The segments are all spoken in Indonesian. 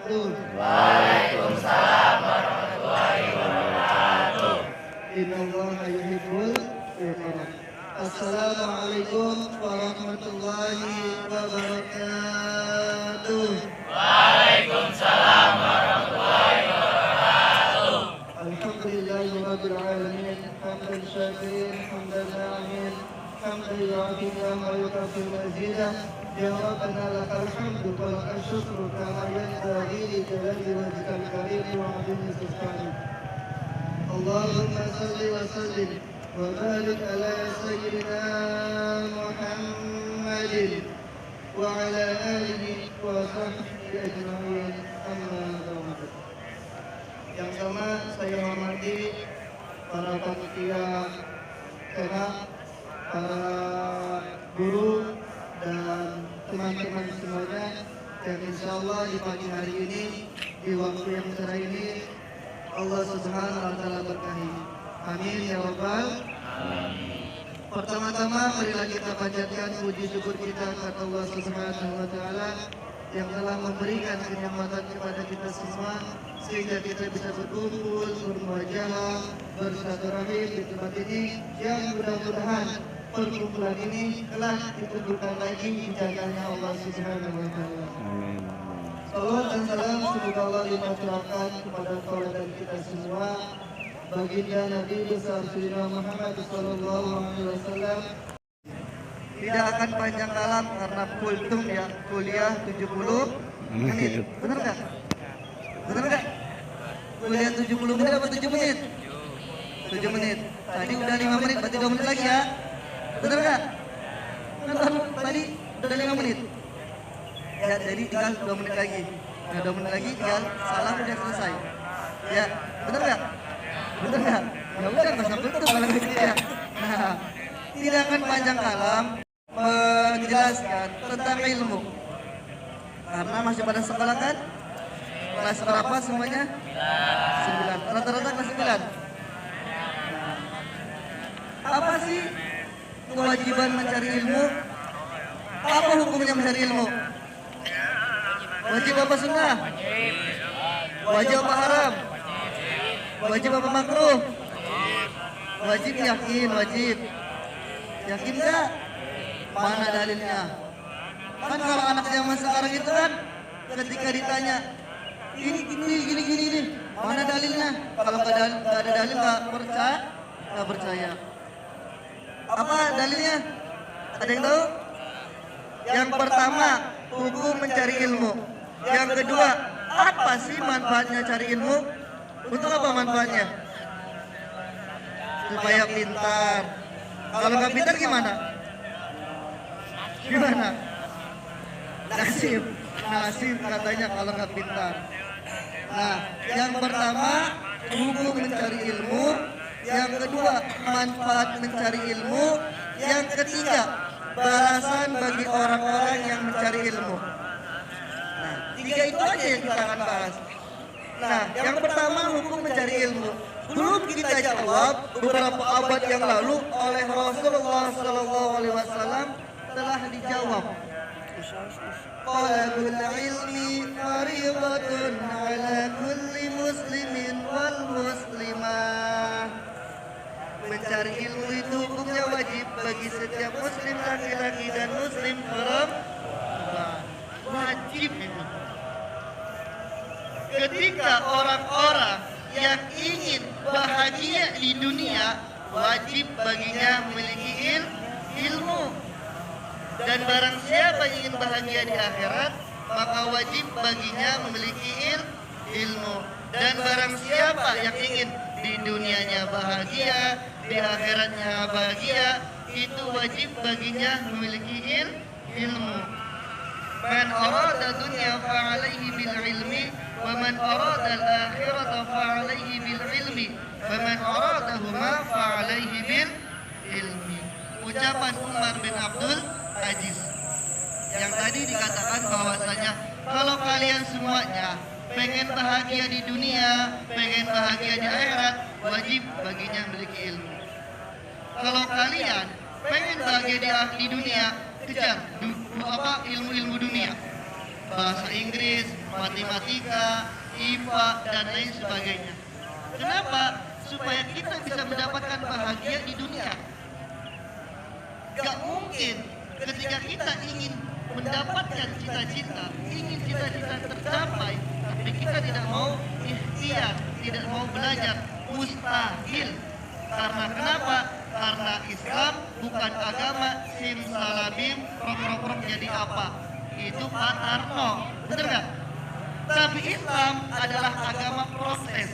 wabarakatuh. Waalaikumsalam warahmatullahi wabarakatuh. Innallaha yuhibbul muttaqin. Assalamualaikum warahmatullahi wabarakatuh. Waalaikumsalam warahmatullahi wabarakatuh. Alhamdulillahi rabbil alamin. Hamdan syakirin, hamdan na'amin, hamdan yu'afina wa yukafi mazidah. Ya Rabbana lakal hamdu wa lakal syukru kama yanbaghi li jalali wajhikal karim wa 'azimi sultanik. Allahumma salli wa sallim wa barik ala sayyidina Muhammadin wa ala alihi wa sahbihi ajma'in. Amma ba'd. Yang sama saya hormati para panitia senat, para guru dan teman-teman semuanya, dan insya Allah di pagi hari ini, di waktu yang cerah ini, Allah Subhanahu wa Ta'ala berkahi. Amin ya Rabbal. Pertama-tama marilah kita panjatkan puji syukur kita kepada Allah Subhanahu wa Ta'ala yang telah memberikan kenikmatan kepada kita semua sehingga kita bisa berkumpul, bermuajahah, bersilaturahim di tempat ini, yang mudah-mudahan perkumpulan ini telah dikumpulkan lagi di jalannya Allah Subhanahu wa Ta'ala. Amin. Salawat dan salam semoga Allah limpahkan kepada tauladan kita semua, baginda Nabi besar Sayyidina Muhammad sallallahu alaihi wasallam. Tidak akan panjang kalam karena kultum ya, kuliah 70 menit. Benar enggak? Benar enggak? Kuliah 70 menit apa 7 menit? 7 menit. Tadi udah 5 menit, berarti 2 menit lagi ya. Benar enggak? Tadi udah 5 menit. Ya, jadi tinggal 2 menit lagi. Nah, 2 menit lagi tinggal salam udah selesai. Ya, benar enggak? Benar enggak? Ya udah enggak usah tutup kalau gitu ya. Nah, tidak akan panjang kalam menjelaskan tentang ilmu. Karena masih pada sekolah kan? Kelas berapa semuanya? 9. Rata-rata kelas 9. Apa sih kewajiban mencari ilmu? Apa hukumnya mencari ilmu? Wajib apa sunnah? Wajib apa haram? Wajib apa makruh? Wajib yakin, wajib. Yakin enggak? Mana dalilnya? Kan kalau anak zaman sekarang itu kan ketika ditanya ini, mana dalilnya? Kalau nggak ada dalil nggak percaya. Apa dalilnya? Ada yang tahu? Yang pertama, hukum mencari ilmu. Yang kedua, apa sih manfaatnya cari ilmu? Untuk apa manfaatnya? Supaya pintar. Kalau nggak pintar gimana? Gimana? Nasib katanya kalau nggak pintar. Nah, yang pertama hukum mencari ilmu, yang kedua manfaat mencari ilmu, yang ketiga balasan bagi orang-orang yang mencari ilmu. Nah, 3 itu aja yang kita akan bahas. Nah, yang pertama hukum mencari ilmu. Belum kita jawab beberapa abad yang lalu oleh Rasulullah SAW telah dijawab. Talabul ilmi fariidatun ala kulli muslimin wal muslimah. Mencari ilmu itu hukumnya wajib bagi setiap muslim laki-laki dan muslim perempuan. Wajib itu. Ketika orang-orang yang ingin bahagia di dunia, wajib baginya memiliki ilmu. Dan barang siapa yang ingin bahagia di akhirat, maka wajib baginya memiliki ilmu. Dan barang siapa yang ingin di dunianya bahagia, di akhiratnya bahagia, itu wajib baginya memiliki ilmu. Man arada dunya fa'alaihi bil ilmi, wa man arada al-akhirata fa'alaihi bil ilmi, wa man aradahuma fa'alaihi bil ilmi. Ucapan Umar bin Abdul Aziz yang tadi dikatakan bahwasanya kalau kalian semuanya pengen bahagia di dunia, pengen bahagia di akhirat, wajib baginya memiliki ilmu. Kalau kalian pengen bahagia di dunia, kejar ilmu-ilmu dunia. bahasa Inggris, matematika, IPA, dan lain sebagainya. Kenapa? Supaya kita bisa mendapatkan bahagia di dunia. Gak mungkin ketika kita ingin mendapatkan cita-cita, ingin cita-cita tercapai, tapi kita tidak mau ikhtiar, tidak mau belajar, mustahil. Karena kenapa? Karena Islam bukan agama simsalabim, prok jadi apa? Itu Pak Tarno, bener gak? Tapi Islam adalah agama proses.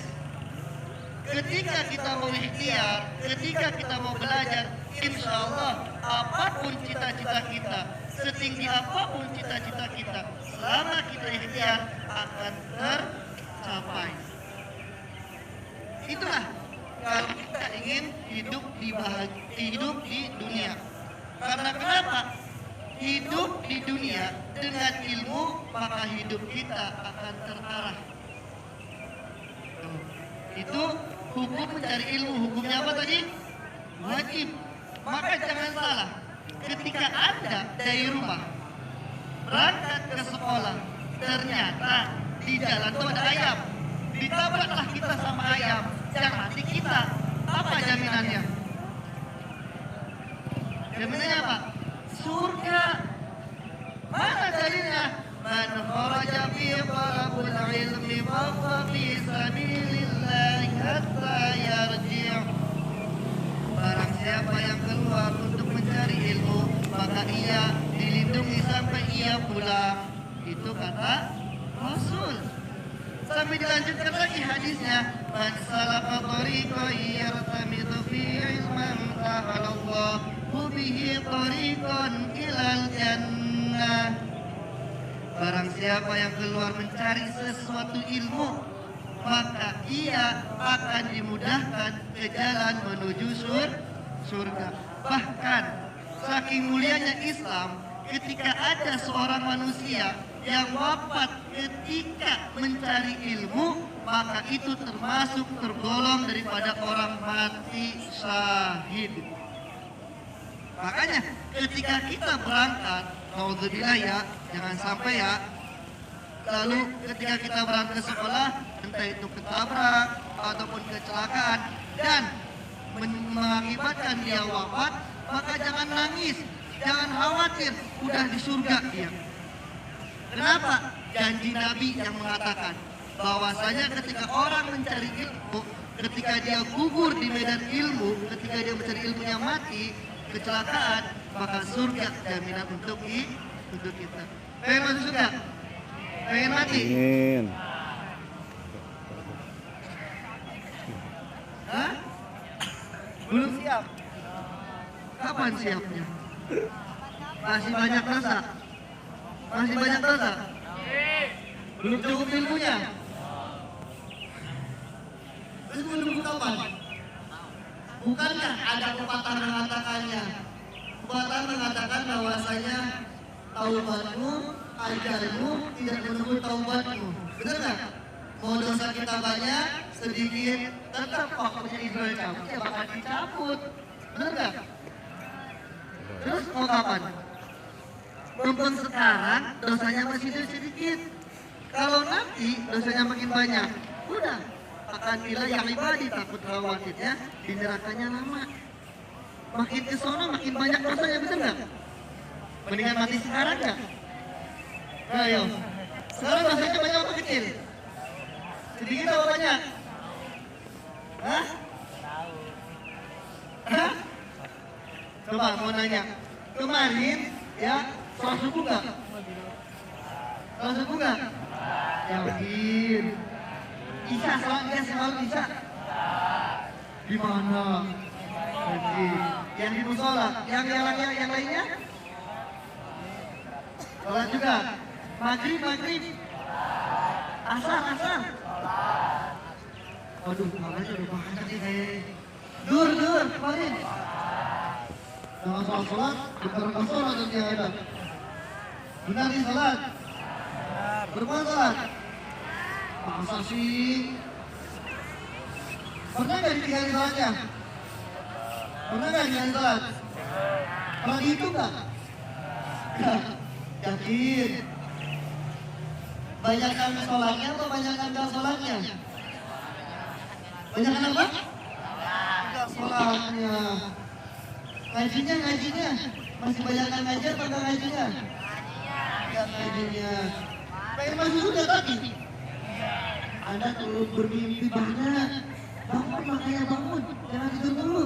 Ketika kita mau ikhtiar, ketika kita mau belajar, insya Allah apapun cita-cita kita, setinggi apapun cita-cita kita, selama kita ikhtiar akan tercapai. Itulah kalau kita ingin hidup di dunia. Karena kenapa? Hidup di dunia dengan ilmu, maka hidup kita akan terarah. Itu hukum mencari ilmu. Hukumnya apa tadi? Wajib. Maka jangan salah, ketika Anda dari rumah berangkat ke sekolah, ternyata di jalan itu ada ayam, ditabraklah kita sama ayam, yang mati kita. Apa jaminannya? Jaminannya apa? Surga. Mana dalilnya? Man kharaja fi talabul ilmi fa huwa fi sabilillah hatta yarji'. Barang siapa yang keluar untuk mencari ilmu, maka ia dilindungi sampai ia pulang. Itu kata Rasul. Sampai dilanjutkan lagi hadisnya, man salaka tariqan yartamidu fi ilman sahalallahu bihi tariqan ilal jannah. Barang siapa yang keluar mencari sesuatu ilmu, maka ia akan dimudahkan ke jalan menuju surga. Bahkan saking mulianya Islam, ketika ada seorang manusia yang wafat ketika mencari ilmu, maka itu termasuk tergolong daripada orang mati syahid. Makanya ketika kita berangkat, naudzubillah ya, jangan sampai ya, lalu ketika kita berangkat ke sekolah, entah itu ketabrak ataupun kecelakaan dan mengakibatkan dia wafat, maka jangan nangis, jangan khawatir, udah di surga dia. Kenapa? Janji Nabi yang mengatakan bahwasanya ketika orang mencari ilmu, ketika dia gugur di medan ilmu, ketika dia mencari ilmunya mati, kecelakaan, maka surga jaminan untuk kita. Pengen masuk surga? Pengen mati? Amin. Hah? Belum siap? Kapan siapnya? Masih banyak dosa? Masih banyak dosa? Belum cukup ilmunya? Terus menunggu kapan? Bukankah ada pepatah mengatakannya? Pepatah mengatakan bahwasanya taubatmu, ajalmu tidak menunggu taubatmu. Benar nggak? Mau dosa kita banyak, sedikit, tetap waktunya Israel cabut, ya bakal dicabut. Benar nggak? Terus mau kapan? Mumpung sekarang dosanya masih sedikit. Kalau nanti dosanya makin banyak, udah akan bilang yang ibadi, takut khawatir ya, di nerakanya lama. Makin ke sono makin banyak dosanya, betul nggak? Mendingan mati sekarang nggak? Ayo, sekarang dosanya banyak apa kecil? Sedikit atau banyak? Hah? Hah? Coba mau nanya, kemarin ya sholat subuh nggak? Sholat subuh nggak? Yakin? Isya, sholatnya semalam Isya? Di mana? Yang di musola, yang lainnya? Sholat juga. Maghrib. Asar. Waduh, makanya udah banyak nih. Dur, kemarin. Jangan sholat, bukan sholat nanti yang ada. Benar nih sholat. Berbuat sholat. Masa sih? Pernah nggak ditinggalin sholatnya? Pernah nggak ditinggalin sholat? Pernah dihitung nggak? Yakin? Banyakkan sholatnya atau banyakkan gak sholatnya? Banyakkan apa? Gak sholatnya. Ngajinya. Masih banyakkan ngaji atau gak ngajinya? Gak ngajinya. Pengen masuk sudah tadi? Anda terlalu bermimpi banyak. Bangun makanya bangun. Jangan tidur dulu.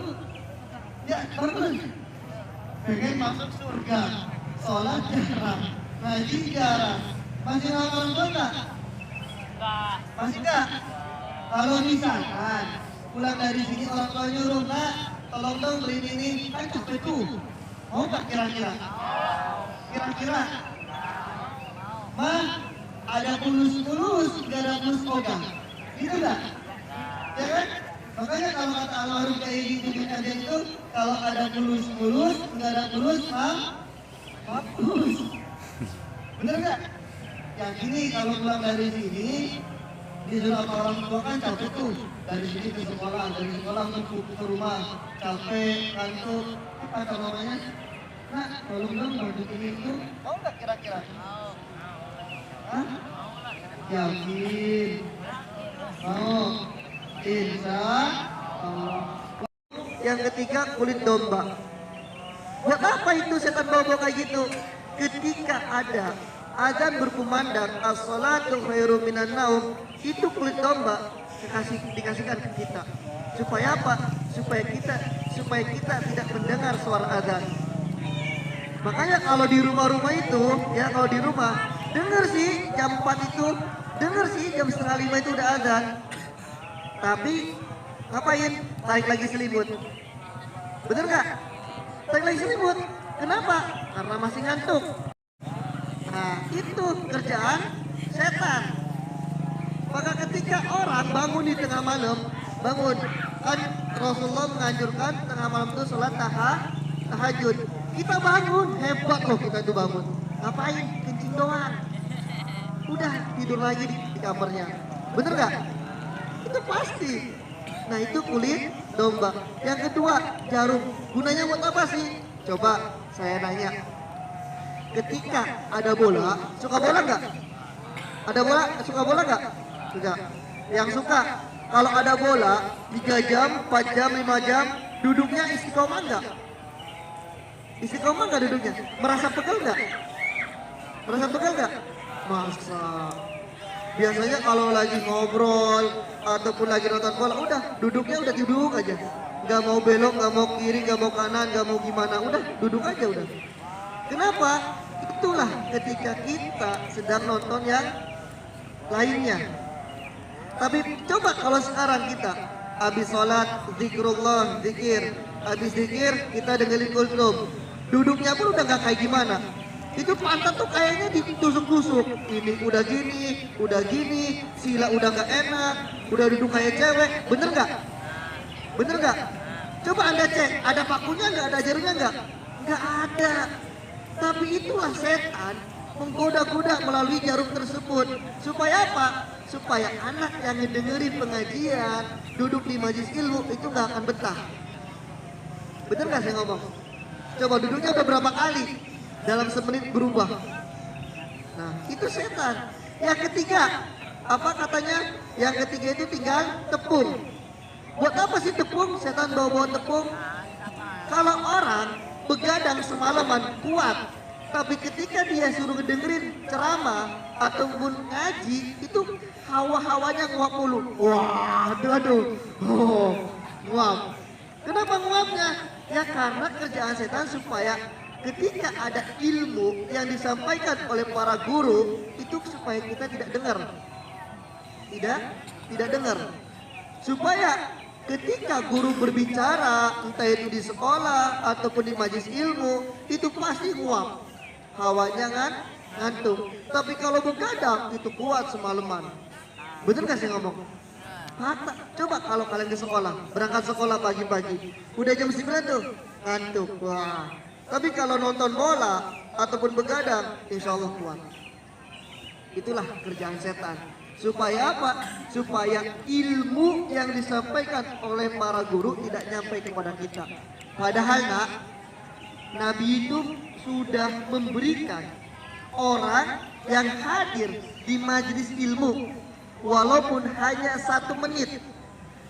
Ya bangun. Pengen masuk surga. Sholat jarang. Ngaji jarang. Masih nolong orang tua enggak? Masih enggak? Kalau misalkan pulang dari sini orang tua nyuruh, nak tolong dong beliin ini, kan capek tuh. Mau nggak kira-kira? Kira-kira? Mah, ada mulus-mulus, nggak ada mulus oga. Gitu nggak? Ya kan? Makanya kalau kata almarhum kayak gitu di kajian itu, kalau ada mulus-mulus, nggak ada mulus, hapus. Bener nggak? Yang ini kalau pulang dari sini disuruh sama orang tua kan capek tuh, dari sini ke sekolah, dari sekolah ke rumah, capek, ngantuk, apa namanya? Nah, tolong dong lanjutin itu, mau nggak kira-kira? Hah? Yakin? Mau? Insya Allah. Yang ketiga kulit domba. Buat apa itu setan bawa kayak gitu? Ketika ada azan berkumandang as-salatu khairum minan naum, itu kulit domba dikasihkan ke kita. Supaya apa? Supaya kita tidak mendengar suara azan. Makanya kalau di rumah-rumah itu, ya kalau di rumah dengar sih jam 4 itu, dengar sih jam setengah 5 itu udah azan. Tapi ngapain? Tarik lagi selimut. Bener nggak? Tarik lagi selimut. Kenapa? Karena masih ngantuk. Nah, itu kerjaan setan. Maka ketika orang bangun di tengah malam, bangun, kan Rasulullah menganjurkan tengah malam itu sholat tahajud. Kita bangun, hebat loh kita itu bangun. Ngapain? Kencing doang. Udah tidur lagi di kamarnya. Bener nggak? Itu pasti. Nah itu kulit domba. Yang kedua, jarum. Gunanya buat apa sih? Coba saya nanya. Ketika ada bola, suka bola nggak? Ada bola, suka bola nggak? Suka. Yang suka, kalau ada bola 3 jam, 4 jam, 5 jam, duduknya istiqomah nggak? Istiqomah nggak duduknya? Merasa pegel nggak? Merasa pegel nggak? Masa? Biasanya kalau lagi ngobrol ataupun lagi nonton bola, udah duduknya udah duduk aja. Nggak mau belok, nggak mau kiri, nggak mau kanan, nggak mau gimana, udah duduk aja udah. Kenapa? Itulah ketika kita sedang nonton yang lainnya. Tapi coba kalau sekarang kita habis sholat, zikrullah, zikir, habis zikir kita dengerin kultum, duduknya pun udah nggak kayak gimana. Itu pantat tuh kayaknya ditusuk-tusuk. Ini udah gini, sila udah nggak enak, udah duduk kayak cewek. Bener nggak? Bener nggak? Coba Anda cek, ada pakunya nggak, ada jarumnya nggak? Nggak ada. Tapi itulah setan menggoda-goda melalui jarum tersebut. Supaya apa? Supaya anak yang dengerin pengajian, duduk di majelis ilmu itu nggak akan betah. Bener nggak saya ngomong? Coba duduknya udah berapa kali? Dalam semenit berubah. Nah itu setan. Yang ketiga, apa katanya? Yang ketiga itu tinggal tepung. Buat apa sih tepung? Setan bawa tepung. Kalau orang begadang semalaman kuat, tapi ketika dia suruh dengerin ceramah ataupun ngaji, itu hawa-hawanya nguap mulu. Wah, aduh. Oh, nguap. Kenapa nguapnya? Ya karena kerjaan setan supaya ketika ada ilmu yang disampaikan oleh para guru, itu supaya kita tidak dengar. Tidak dengar. Supaya ketika guru berbicara, entah itu di sekolah ataupun di majelis ilmu, itu pasti nguap. Hawanya kan ngantuk. Tapi kalau begadang itu kuat semalaman. Betul gak sih ngomong? Coba kalau kalian ke sekolah, berangkat sekolah pagi-pagi, udah jam 9 tuh ngantuk. Wah. Tapi kalau nonton bola ataupun begadang, insya Allah kuat. Itulah kerjaan setan. Supaya apa? Supaya ilmu yang disampaikan oleh para guru tidak nyampe kepada kita. Padahal Nabi itu sudah memberikan orang yang hadir di majelis ilmu, walaupun hanya 1 menit,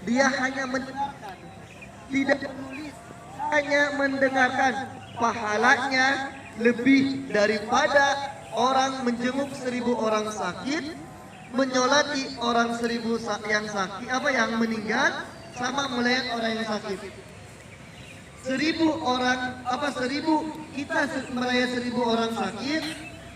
dia hanya mendengarkan, tidak menulis, hanya mendengarkan, pahalanya lebih daripada orang menjenguk 1000 orang sakit, menyolati orang 1000 yang sakit, yang meninggal, sama melayat orang yang sakit. 1000 orang, 1000 kita melayat 1000 orang sakit,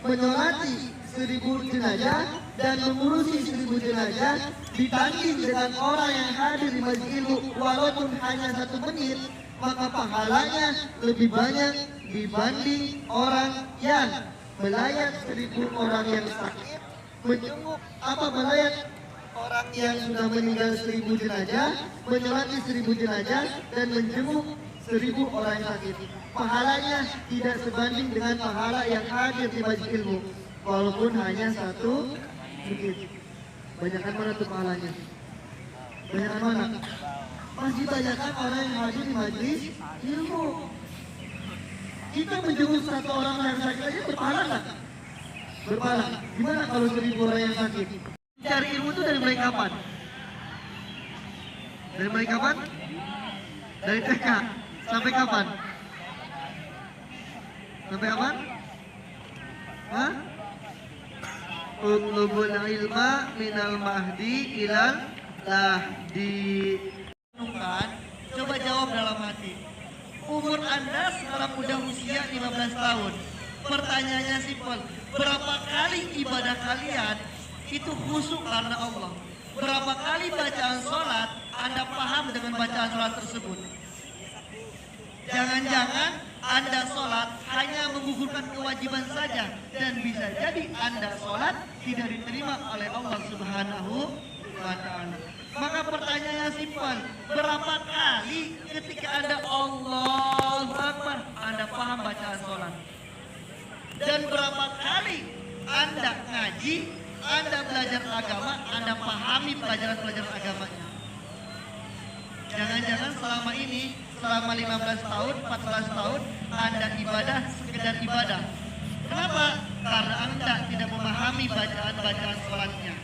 menyolati 1000 jenazah dan mengurusi 1000 jenazah, ditanding dengan orang yang hadir di majelis ilmu walaupun hanya 1 menit, maka pahalanya lebih banyak dibanding orang yang melayat 1000 orang yang sakit, menjenguk melayat orang yang sudah meninggal 1000 jenazah, menyolati 1000 jenazah dan menjenguk 1000 orang yang sakit. Pahalanya tidak sebanding dengan pahala yang hadir di majelis ilmu, walaupun hanya 1 menit. Banyakan mana tuh pahalanya? Banyakan mana? Masih banyakan orang yang hadir di majelis ilmu. Kita menjenguk 1 orang yang sakit aja berpahala nggak? Berpahala. Gimana kalau 1000 orang yang sakit? Cari ilmu itu dari mulai kapan? Dari mulai kapan? Dari TK. Sampai kapan? Sampai kapan? Hah? Utlubul ilma minal mahdi ilal lahdi. Coba jawab dalam hati. Umur Anda sekarang udah usia 15 tahun. Pertanyaannya simpel. Berapa kali ibadah kalian itu khusyuk karena Allah? Berapa kali bacaan sholat Anda paham dengan bacaan sholat tersebut? Jangan-jangan Anda sholat hanya menggugurkan kewajiban saja, dan bisa jadi Anda sholat tidak diterima oleh Allah Subhanahu wa Ta'ala. Maka pertanyaannya simpel, berapa kali ketika Anda Allahu Akbar Anda paham bacaan sholat? Dan berapa kali Anda ngaji, Anda belajar agama, Anda pahami pelajaran-pelajaran agamanya? Jangan-jangan selama ini, selama 15 tahun, 14 tahun, Anda ibadah sekedar ibadah. Kenapa? Karena Anda tidak memahami bacaan-bacaan sholatnya.